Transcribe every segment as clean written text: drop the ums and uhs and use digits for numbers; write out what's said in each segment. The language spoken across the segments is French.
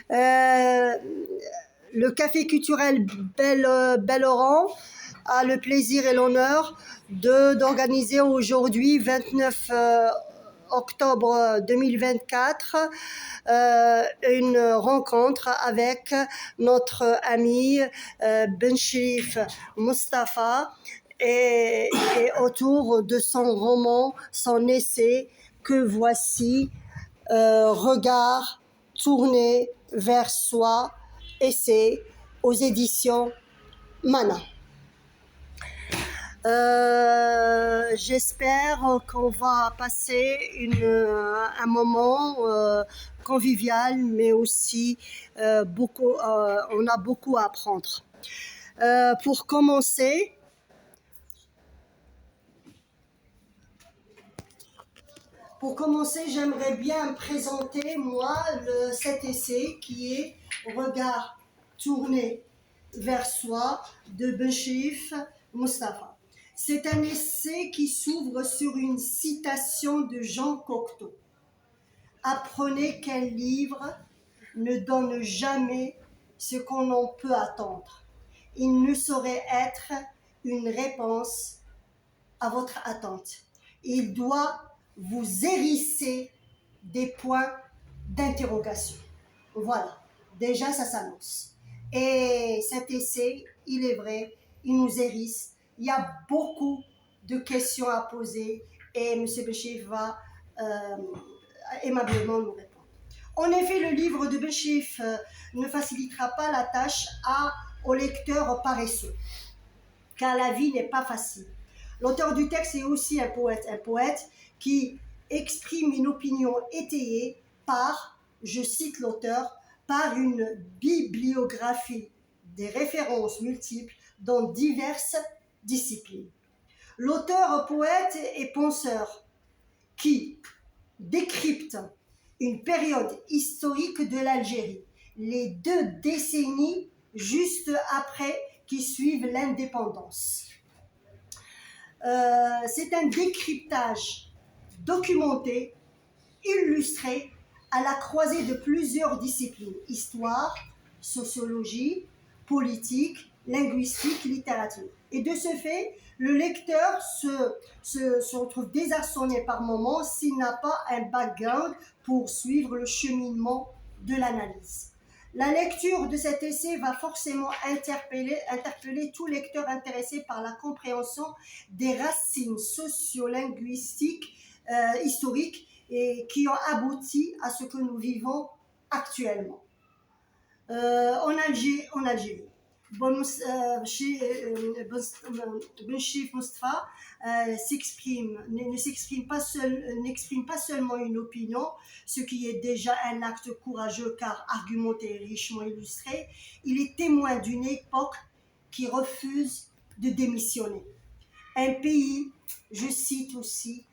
Le Café culturel Belleran a le plaisir et l'honneur d'organiser aujourd'hui, 29 octobre 2024, une rencontre avec notre ami Benchirif Mustapha et autour de son roman, son essai Que voici, regard tourné vers soi, essai aux éditions Mana. J'espère qu'on va passer un moment convivial, mais aussi on a beaucoup à apprendre. Pour commencer, j'aimerais bien présenter, moi, cet essai qui est Regard tourné vers soi de Benchirif Mustapha. C'est un essai qui s'ouvre sur une citation de Jean Cocteau. Apprenez qu'un livre ne donne jamais ce qu'on en peut attendre. Il ne saurait être une réponse à votre attente. Il doit vous hérisser des points d'interrogation. Voilà, déjà ça s'annonce. Et cet essai, il est vrai, il nous hérisse. Il y a beaucoup de questions à poser et M. Benchirif va aimablement nous répondre. En effet, le livre de Benchirif ne facilitera pas la tâche aux lecteurs paresseux, car la vie n'est pas facile. L'auteur du texte est aussi un poète qui exprime une opinion étayée par, je cite l'auteur, par une bibliographie des références multiples dans diverses disciplines. L'auteur poète et penseur qui décrypte une période historique de l'Algérie, les 2 décennies juste après qui suivent l'indépendance. C'est un décryptage documenté, illustré, à la croisée de plusieurs disciplines, histoire, sociologie, politique, linguistique, littérature. Et de ce fait, le lecteur se retrouve désarçonné par moments s'il n'a pas un background pour suivre le cheminement de l'analyse. La lecture de cet essai va forcément interpeller tout lecteur intéressé par la compréhension des racines sociolinguistiques historiques et qui ont abouti à ce que nous vivons actuellement. En Algérie, Benchirif Mustapha n'exprime pas seulement une opinion, ce qui est déjà un acte courageux car argumenté et richement illustré. Il est témoin d'une époque qui refuse de démissionner. Un pays, je cite aussi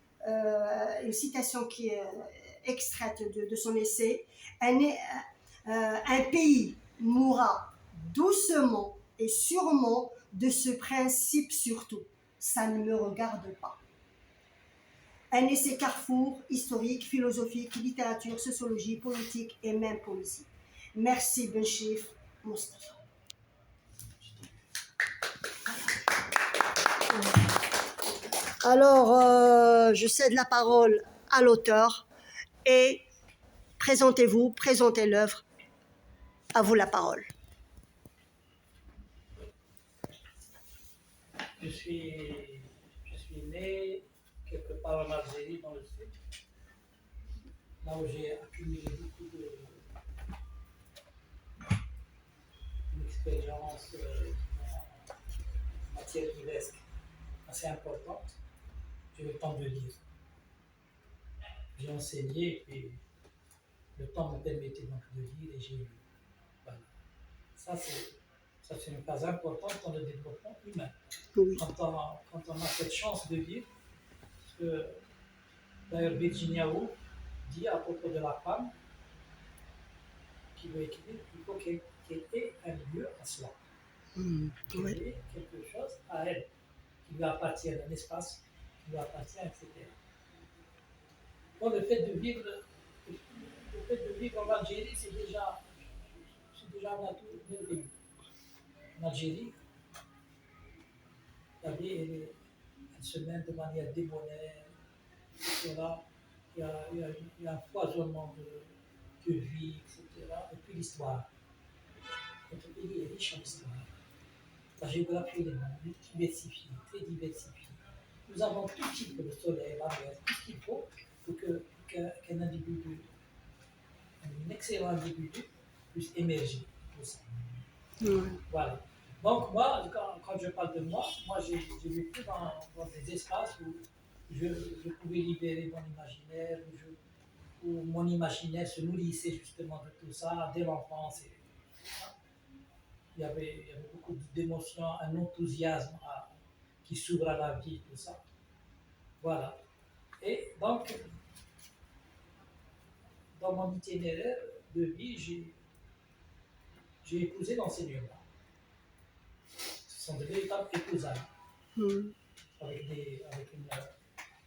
une citation qui est extraite de son essai, un pays mourra doucement et sûrement de ce principe surtout. Ça ne me regarde pas. Un essai carrefour, historique, philosophique, littérature, sociologie, politique et même poésie. Merci Benchirif Mustapha. Alors, je cède la parole à l'auteur et présentez-vous, présentez l'œuvre. À vous la parole. Je suis né quelque part en Algérie, dans le sud, là où j'ai accumulé beaucoup d'expérience en matière livresque assez importante. J'ai eu le temps de lire. J'ai enseigné et puis le temps me permettait donc de lire et j'ai lu. Voilà. Ça, c'est une phase importante dans le développement humain. Oui. Quand on a cette chance de lire, parce que d'ailleurs Virginia Woolf dit à propos de la femme qui veut écrire, il faut qu'elle ait un lieu à soi. Qu'elle ait quelque chose à elle, qui lui appartient, un espace qui lui appartient, etc. Bon, le fait de vivre en Algérie, c'est déjà déjà on a tout dès le début. En Algérie, il y avait, elle se mène de manière démoniaque, etc. Il y a un foisonnement de vie, etc. Et puis l'histoire. Notre pays est riche en histoire. La géographie est diversifiée, très diversifiée. Nous avons tout type de soleil, la mer, tout ce qu'il faut pour qu'un individu, un excellent individu, puisse émerger de ça. Voilà. Donc moi, quand je parle de moi, j'ai vécu dans des espaces où je pouvais libérer mon imaginaire, où mon imaginaire se nourrissait justement de tout ça dès l'enfance. Il y avait beaucoup d'émotions, un enthousiasme qui s'ouvre à la vie, tout ça. Voilà. Et donc, dans mon itinéraire de vie, j'ai épousé l'enseignement. Ce sont de véritables épousailles, avec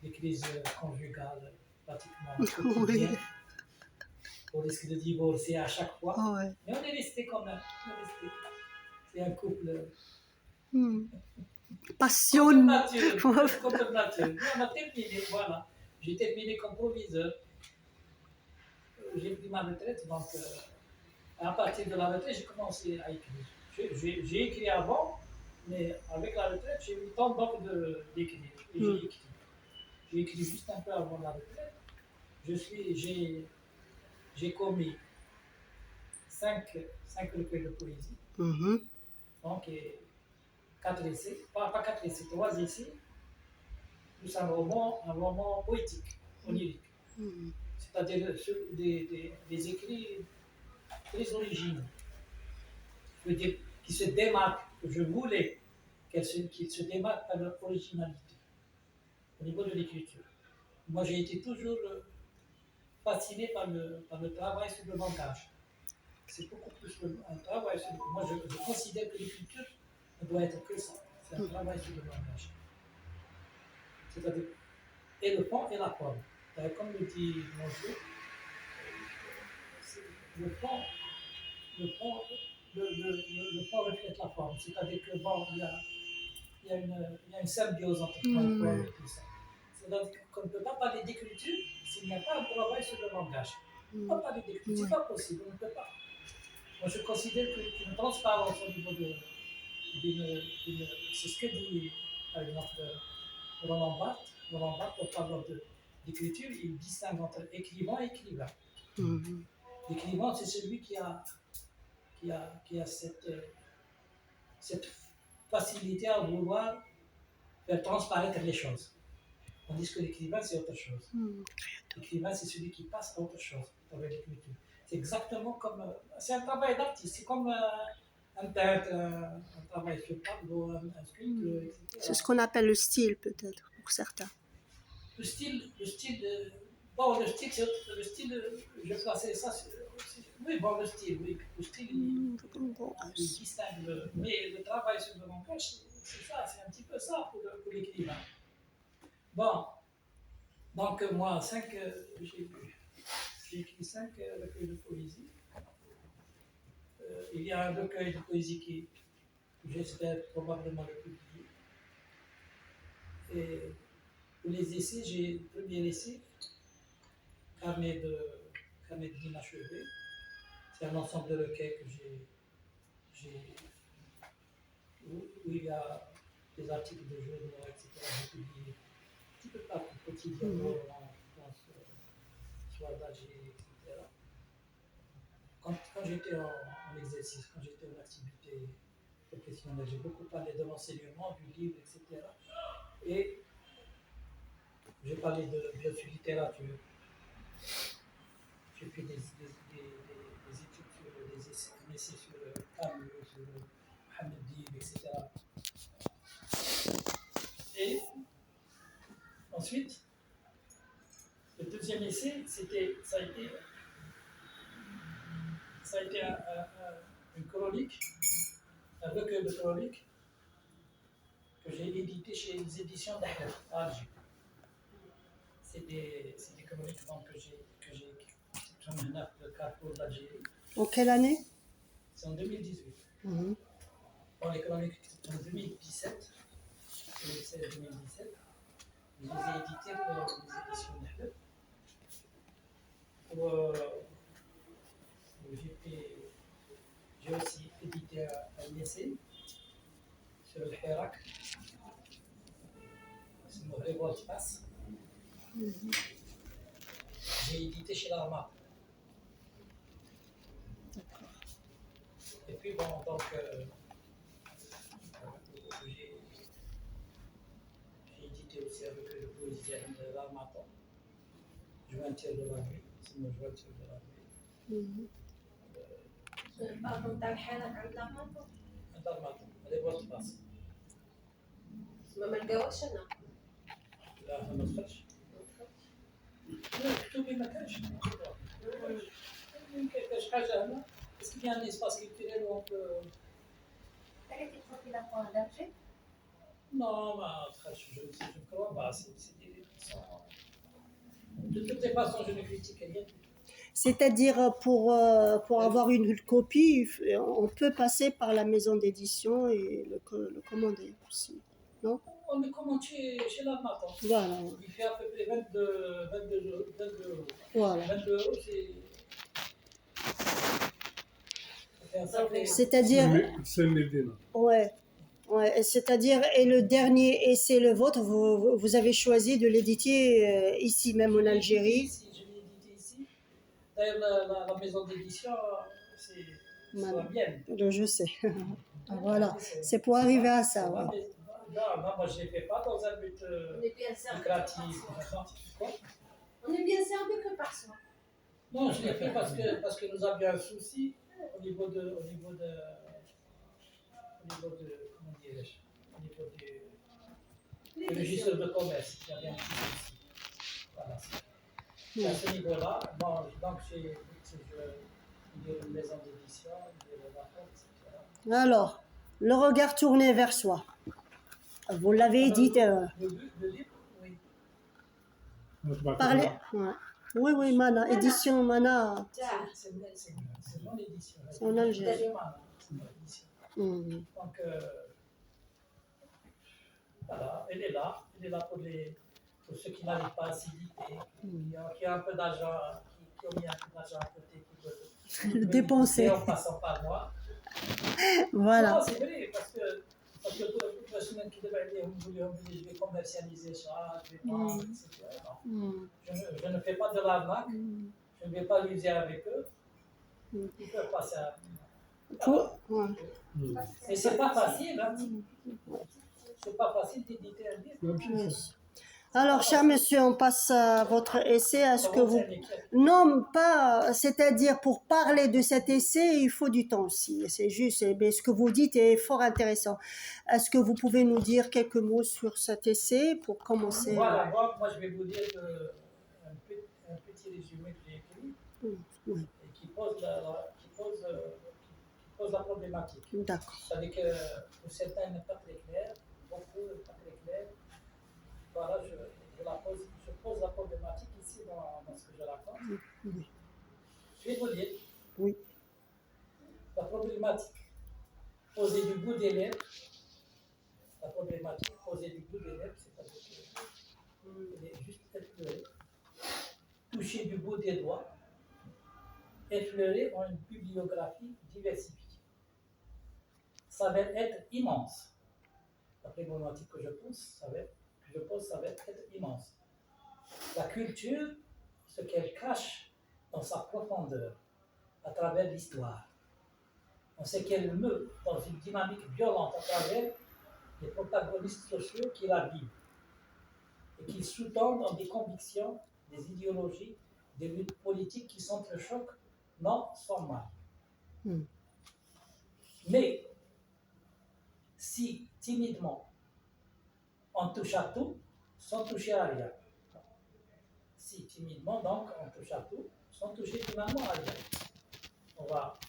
des crises conjugales pratiquement quotidiennes, au risque de divorcer à chaque fois. Mais on est resté quand même. C'est un couple passionné. Contre nature. On a terminé, voilà. J'ai terminé comme proviseur. J'ai pris ma retraite, donc à partir de la retraite, j'ai commencé à écrire. J'ai écrit avant, mais avec la retraite, j'ai eu le temps d'écrire. Et j'ai écrit. J'ai écrit juste un peu avant la retraite. J'ai commis 5 recueils de poésie. Donc, 4 essais, pas 4 essais, 3 essais, plus un roman poétique, onirique. C'est-à-dire des écrits très originaux. Je veux dire, qui se démarquent, que je voulais qu'ils se démarquent par leur originalité au niveau de l'écriture. Moi, j'ai été toujours fasciné par le travail sur le langage. C'est beaucoup plus un travail sur le langage. Moi, je considère que l'écriture ne doit être que ça. C'est un travail sur le langage. C'est-à-dire, et le fond et la forme. Comme le dit Mongeau, le fond reflète la forme. C'est-à-dire que bon, il y a une symbiose entre la forme et tout ça. C'est-à-dire qu'on ne peut pas parler d'écriture s'il n'y a pas un travail sur le langage. On ne peut pas parler d'écriture, c'est pas possible, on ne peut pas. Moi, je considère qu'une transparence au niveau c'est ce que dit, par exemple, Roland Barthes. Roland Barthes, en parlant d'écriture, il distingue entre écrivain et écrivain. L'écrivain, c'est celui qui a cette facilité à vouloir faire transparaître les choses. Tandis que l'écrivain, c'est autre chose. L'écrivain, c'est celui qui passe à autre chose avec l'écriture. C'est exactement comme... c'est un travail d'artiste, c'est comme un peintre, un travail sur tableau, un sculpteur, etc. C'est ce qu'on appelle le style, peut-être, pour certains. Le style, bon, le style, je plaçais ça sur... Oui, bon, le style, il distingue, mais le travail sur le langage, c'est ça, c'est un petit peu ça pour l'écrivain. Bon, donc moi, j'ai écrit 5 recueils de poésie. Il y a un recueil de poésie qui, j'espère, probablement le publier. Et pour les essais, j'ai le premier essai, Carnet d'inachevé. C'est un ensemble de recueils où il y a des articles de journaux, etc. J'ai publié un petit peu partout, quotidiennement, en France, soit d'Alger, etc. Quand j'étais en exercice, quand j'étais en activité professionnelle, j'ai beaucoup parlé de l'enseignement, du livre, etc. Et j'ai parlé bien sûr littérature. J'ai fait des études sur des essais sur Camus, sur Mohamed Dib, etc. Et ensuite, le deuxième essai, ça a été une chronique, un recueil de chroniques que j'ai édité chez les éditions d'Ahmed à Alger. C'est des chroniques donc, que j'ai écrites sur le Carrefour d'Algérie. En quelle année? c'est en 2018. Mhm. Dans les chroniques en 2017, c'est le 16 2017, je les ai édités pour les éditions Nahlet. J'ai aussi édité un essai sur le Hirak, c'est le Révolte Pass. J'ai édité chez l'Arma. Et puis bon, donc j'ai édité aussi avec le poésien de l'Armatan, Jointure de la nuit, c'est mon Jointure de la nuit. Pardon, t'as le Hirak عند الأرمنطو؟ عند الأرمatan, Révolte Pass. ما لقاوش أنا. لا ما دخلش. لا كتبي ما كانش. يمكن كاش حاجة هنا. Est-ce qu'il y a un espace culturel où on peut... T'as été profil à point d'Alger? Non, je ne crois pas. C'est des... De toutes les façons, je ne critique rien. C'est-à-dire, pour avoir une copie, on peut passer par la maison d'édition et le commander aussi, non? On le commande chez l'Armatan. Voilà. Il fait à peu près 22 euros. Voilà. 22 euros, c'est... C'est-à-dire, ouais, ouais, c'est-à-dire, et le dernier essai, le vôtre, vous avez choisi de l'éditer ici, même en Algérie. Je l'ai édité ici. D'ailleurs, la maison d'édition, c'est la mienne. Je sais. Voilà, c'est pour arriver à ça. Ouais. Non, moi je ne les fais pas dans un but lucratif. On est bien servi que par soi. Non, je l'ai fait parce que nous avions un souci au niveau de comment dirais-je, au niveau du registre de commerce. Il y avait un petit souci. Voilà. Oui. À ce niveau-là, bon, donc j'ai une maison d'édition, une vente, etc. Alors, le regard tourné vers soi. Vous l'avez édité. Le livre, oui. Parlez. Ouais. Oui, oui, Mana, édition Mana. C'est mon édition. C'est en Algérie. C'est mon édition. Mhm. Donc, voilà, elle est là pour ceux qui n'arrivent pas à s'éditer, qui ont un peu d'argent, qui ont mis un peu d'argent à côté, qui peuvent Le dépenser. en passant par moi. Voilà. Non, c'est vrai, parce que toute la semaine qui devait aller, je vais commercialiser ça, je vais vendre, etc. Non. Je ne fais pas de l'arnaque, je ne vais pas l'user avec eux. Ils peuvent passer à... Ouais. Mais c'est pas facile, hein. C'est pas facile d'éditer un livre. Oui. Alors, cher monsieur, on passe à votre essai. Est-ce que vous... Non, pas... C'est-à-dire, pour parler de cet essai, il faut du temps aussi. C'est juste, mais ce que vous dites est fort intéressant. Est-ce que vous pouvez nous dire quelques mots sur cet essai pour commencer? Voilà, moi je vais vous dire un petit résumé que j'ai écrit Oui. et qui pose la problématique. D'accord. C'est-à-dire que pour certains, il n'est pas très clair, beaucoup n'est pas très clair. Voilà, je pose la problématique ici dans ce que je raconte. Oui. Je vais vous dire. Oui. La problématique posée du bout des lèvres, c'est-à-dire qu'elle est juste effleurée, touchée du bout des doigts, effleurée en une bibliographie diversifiée. Ça va être immense. La problématique que je pose, ça va être immense. La culture, ce qu'elle cache dans sa profondeur, à travers l'histoire. On sait qu'elle meut dans une dynamique violente à travers les protagonistes sociaux qui la vivent et qui sous-tendent dans des convictions, des idéologies, des luttes politiques qui s'entrechoquent, non sans mal. Mais si timidement on touche à tout sans toucher à rien, si timidement donc on touche à tout sans toucher finalement à rien, on va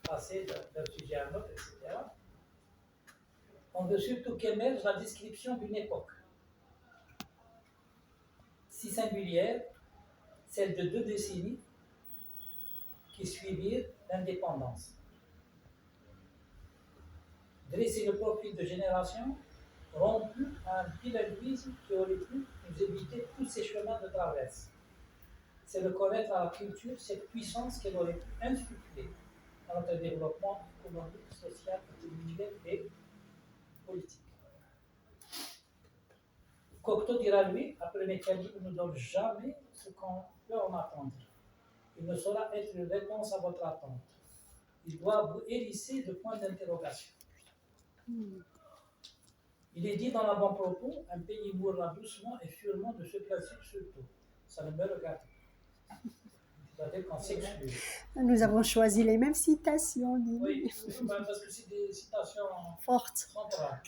passer d'un sujet à un autre, etc. On veut surtout qu'émerge la description d'une époque si singulière, celle de 2 décennies qui suivirent l'indépendance. dresser le profil de génération rompu à un bilinguisme qui aurait pu nous éviter tous ces chemins de traverse. C'est de connaître à la culture cette puissance qu'elle aurait pu insuffler à notre développement économique, social, intellectuel et politique. Cocteau dira lui, après le mécanisme ne donne jamais ce qu'on peut en attendre. Il ne saura être une réponse à votre attente. Il doit vous hérisser de points d'interrogation. Il est dit dans l'avant-propos, un pays mourra doucement et sûrement de ce principe surtout. Ça ne me regarde pas. C'est-à-dire qu'on s'exclut. Nous avons choisi les mêmes citations, Lily. Oui, parce que c'est des citations Fortes. centrales.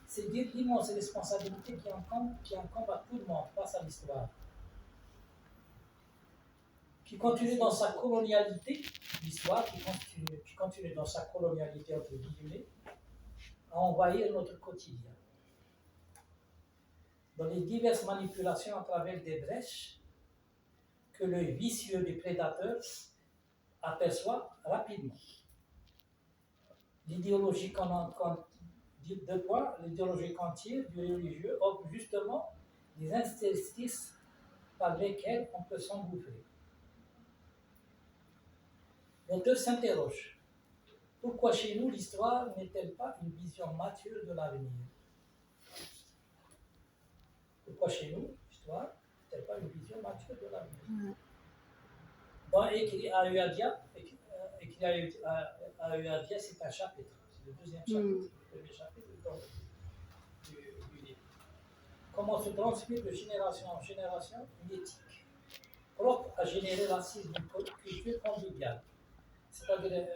C'est dire l'immense responsabilité qui incombe à tout le monde face à l'histoire. Qui continue dans sa colonialité, l'histoire qui continue dans sa colonialité entre guillemets, à envahir notre quotidien. Dans les diverses manipulations à travers des brèches que l'œil vicieux des prédateurs aperçoit rapidement. L'idéologie l'idéologie kantienne du religieux offre justement des interstices par lesquels on peut s'engouffrer. L'auteur s'interroge. Pourquoi chez nous l'histoire n'est-elle pas une vision mature de l'avenir? Pourquoi chez nous l'histoire n'est-elle pas une vision mature de l'avenir? Dans écrit à Euadia, c'est un chapitre, c'est le deuxième chapitre, le premier chapitre du livre. Comment se transmet de génération en génération une éthique propre à générer l'assise d'une culture conviviale. C'est-à-dire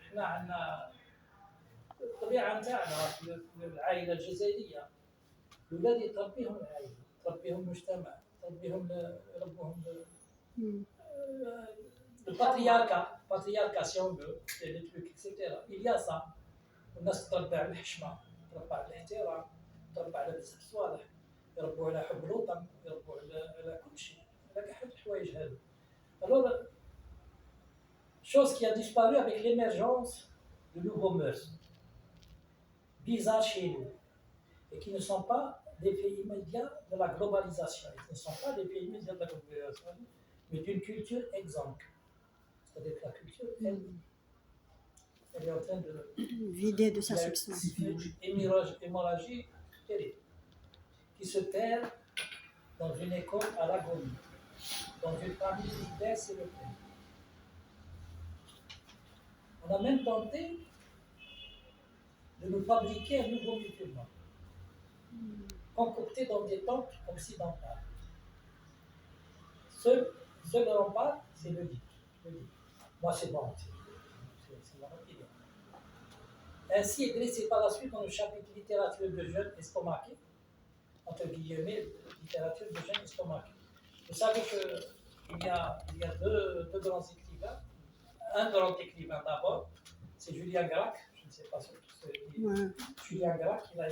احنا عندنا الطبيعه نتاعنا في العائله الجزائريه الاولاد يتربيهم العائله تربيهم المجتمع تربيهم يربوهم الباترياركا si on veut les trucs etc. Il y a ça والناس تربى على الحشمه تربى على الاحترام تربى على بزاف الصوالح يربوا على حب الوطن يربوا على كل شيء على كاع الحوايج هذو. Alors chose qui a disparu avec l'émergence de nouveaux mœurs, bizarres chez nous, et qui ne sont pas des faits immédiats de la globalisation, qui ne sont pas des faits immédiats de la globalisation, mais d'une culture exsangue. C'est-à-dire que la culture, elle est en train de vider de sa substance. Hémorragie terrible, qui se perd dans une école à l'agonie, dans une famille qui baisse et le pain. On a même tenté de nous fabriquer un nouveau musulman, concocté dans des temples occidentaux. Seul rempart, c'est le livre. Moi, c'est bon, c'est mon opinion. Ainsi est dressé par la suite dans le chapitre littérature de jeunes estomaqués, entre guillemets, littérature de jeunes estomaqués. Vous savez qu'il y a deux grands écrivains. Un grand écrivain d'abord, c'est Julien Gracq, je ne sais pas si c'est Julien Gracq, il a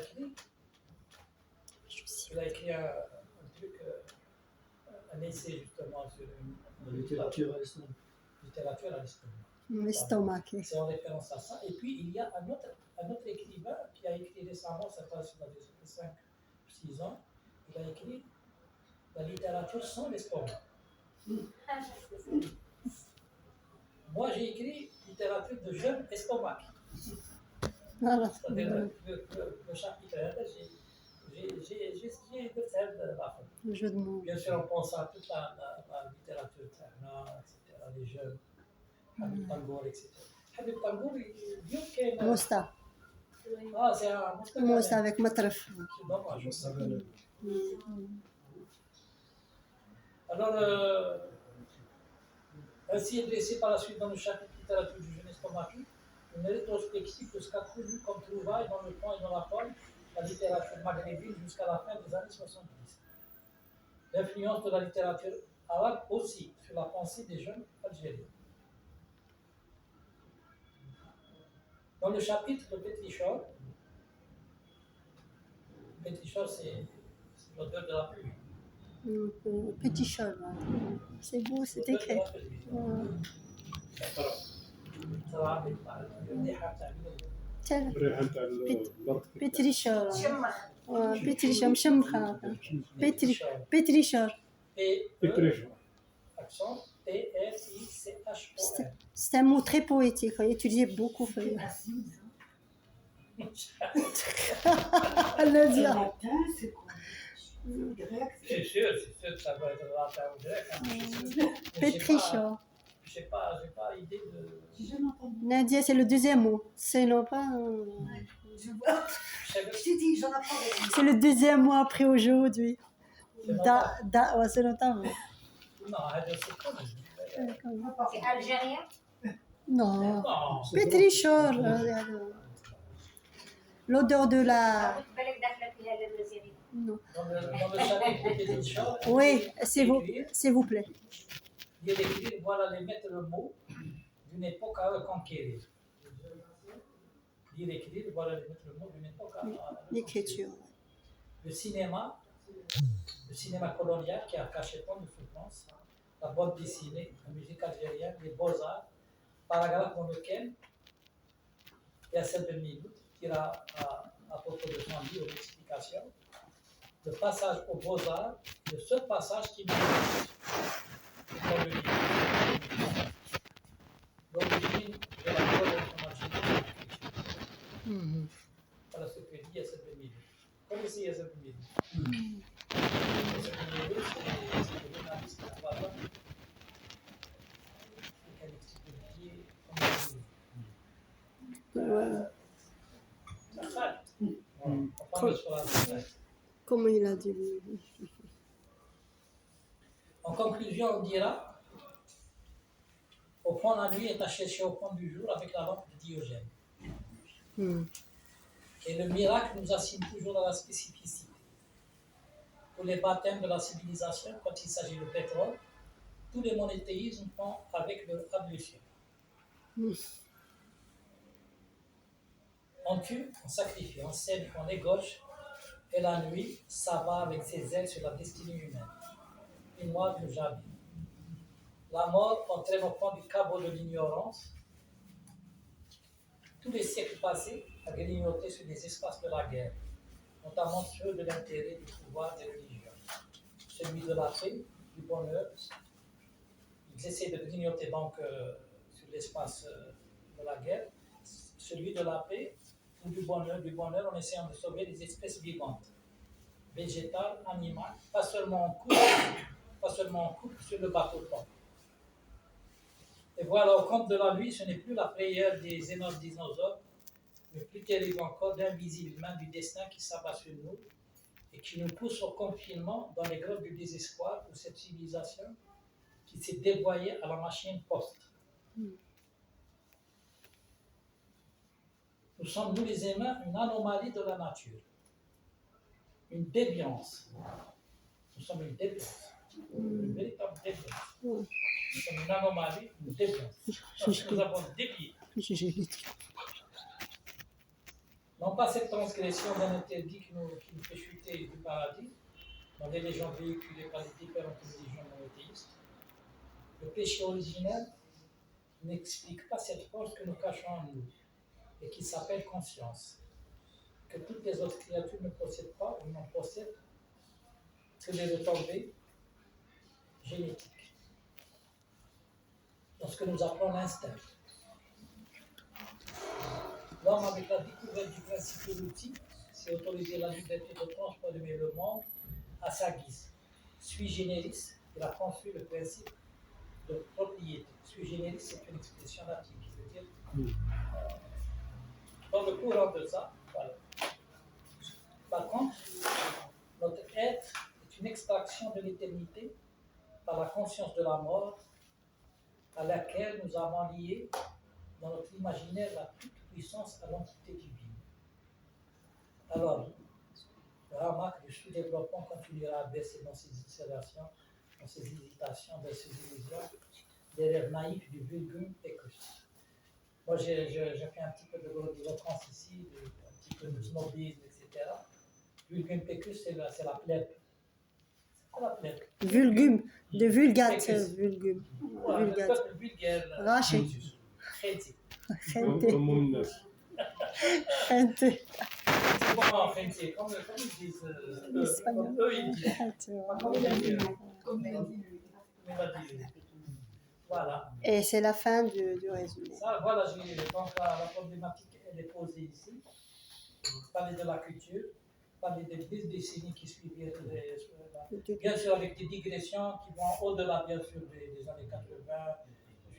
écrit un truc, un essai justement sur la littérature à l'islam. Littérature à l'islam. L'estomac. C'est en référence à ça. Et puis il y a un autre écrivain qui a écrit récemment, ça passe sur 5-6 ans, il a écrit la littérature sans l'estomac. Moi, j'ai écrit littérature de jeunes estomac. C'est-à-dire le chapitre, j'ai de faire de la fin. Le jeu de mots. Bien sûr, on pense à toute la littérature, etc., les jeunes, Habib Tangour, etc. Habib Tangour, il Mousta. Ah, c'est un Mousta avec Matraf. C'est dommage. Alors, ainsi est dressé par la suite dans le chapitre littérature du jeune estomaqué une rétrospective de ce qu'a connu comme trouvaille dans le temps et dans la forme la littérature maghrébine jusqu'à la fin des années 70. L'influence de la littérature arabe aussi sur la pensée des jeunes algériens. Dans le chapitre de Pétrichor, c'est l'odeur de la pluie. Petit chol, c'est beau, c'est écrit. الرابط الريحه تاع تاع الريحه نتاع المرق بيتريشور تشمخ بيتريشور مشمخة بيتريشور بيتريشو accent T-R-I-C-H-O-R. C'est un mot très poétique, utilisé beaucoup. Nadia. c'est quoi grec C'est sûr que ça doit être latin ou grec. Hein, Pétrichor. Je sais pas idée de. j'ai jamais entendu Nadia, c'est le deuxième mot. C'est non pas. je vois Je sais je t'ai dit j'en apprends rien. C'est le deuxième mot après aujourd'hui. pas. Ouais, c'est notamment. Non, c'est quoi C'est algérien Non. Non, Pétrichor. L'odeur de la. بالك داخله فيها الجزائري Non. dans le chapitre des Pétrichor, Oui, s'il vous plaît. il y a d'écrire, voilà les mettre le mot d'une époque à reconquérir. Il y a d'écrire, voilà les mettre le mot d'une époque à L'écriture. le cinéma colonial qui a caché tant de souffrance, la bande dessinée, la musique algérienne, les beaux-arts, paragraphe dans lequel il y a cette minute qui ira à propos de son livre d'explication, le passage aux beaux-arts, le seul passage qui nous dans le livre. L'origine de la révolution algérienne. Voilà ce que dit Yassine Benmili. Connaissez Yassine Benmili? Yassine Benmili, c'est le journaliste indépendant qui a expliqué Ouais. on parle sur la base. Comment il a dit. En conclusion, on dira au point la nuit est à chercher au point du jour avec la lampe de Diogène. Et le miracle nous assigne toujours à la spécificité. Pour les baptêmes de la civilisation, quand il s'agit de pétrole, tous les monothéismes font avec leur ablution. On tue, on sacrifie, on saigne, on égorge, et la nuit, ça va avec ses ailes sur la destinée humaine. Une noix de jamais. La mort entraîne au fond du caveau de l'ignorance. Tous les siècles passés a grignoté sur les espaces de la guerre, notamment ceux de l'intérêt, du pouvoir, des religions. Celui de la paix, du bonheur. Ils essaient de grignoter donc sur l'espace de la guerre, celui de la paix ou du bonheur en essayant de sauver les espèces vivantes, végétales, animales, pas seulement en couple sur le bateau-pont. Et voilà, au compte de la nuit, ce n'est plus la prière des énormes dinosaures, mais plus terrible encore d'invisibles mains du destin qui s'abat sur nous et qui nous pousse au confinement dans les grottes du désespoir pour cette civilisation qui s'est dévoyée à la machine poste. Nous sommes, nous les humains, une anomalie de la nature, une déviance. Nous sommes une déviance, une véritable déviance. Nous sommes une anomalie, une déviance. Parce que nous avons dévié. Non pas cette transgression d'un interdit qui nous fait chuter du paradis, dans les légendes véhiculées par les différentes religions monothéistes. Le péché originel n'explique pas cette force que nous cachons en nous et qui s'appelle conscience, que toutes les autres créatures ne possèdent pas ou n'en possèdent que des retombées génétiques. Dans ce que nous appelons l'instinct. L'homme, avec la découverte du principe de l'outil, s'est autorisé la liberté de transformer le monde à sa guise. Sui generis, il a conçu le principe de propriété. Sui generis, c'est une expression latine qui veut dire dans le courant de ça, voilà. Par contre, notre être est une extraction de l'éternité par la conscience de la mort à laquelle nous avons lié dans notre imaginaire la toute-puissance à l'entité divine. Alors, le hamac du sous-développement continuera à baisser dans ses itérations, dans ses hésitations, dans ses illusions, des rêves naïfs du vulgum pecus. Moi, j'ai fait un petit peu de grandiloquence ici, un petit peu de snobisme, etc. Vulgum pecus, c'est la plèbe. C'est quoi la plèbe? Vulgum, de vulgate, Pecus. vulgum. Voilà, le Vulgate. peuple vulgaire. Rachid. Crédit. Gente. comme une Gente. C'est vraiment gente, comme ils disent, Espagnol. comme eux ils disent. Gente, ouais. Pas comme on dit, comme il a dit lui. Voilà. Et c'est la fin du résumé. Ça, voilà, donc la problématique, elle est posée ici. Parler de la culture, parler des 10 décennies qui suivirent, bien sûr avec des digressions qui vont au-delà, bien sûr, des années 80,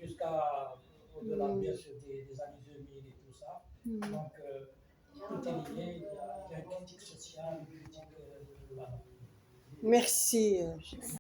jusqu'à au-delà, bien sûr, des années 2000 et tout ça. Donc, tout est lié, il y a une critique sociale, une critique... voilà. Merci.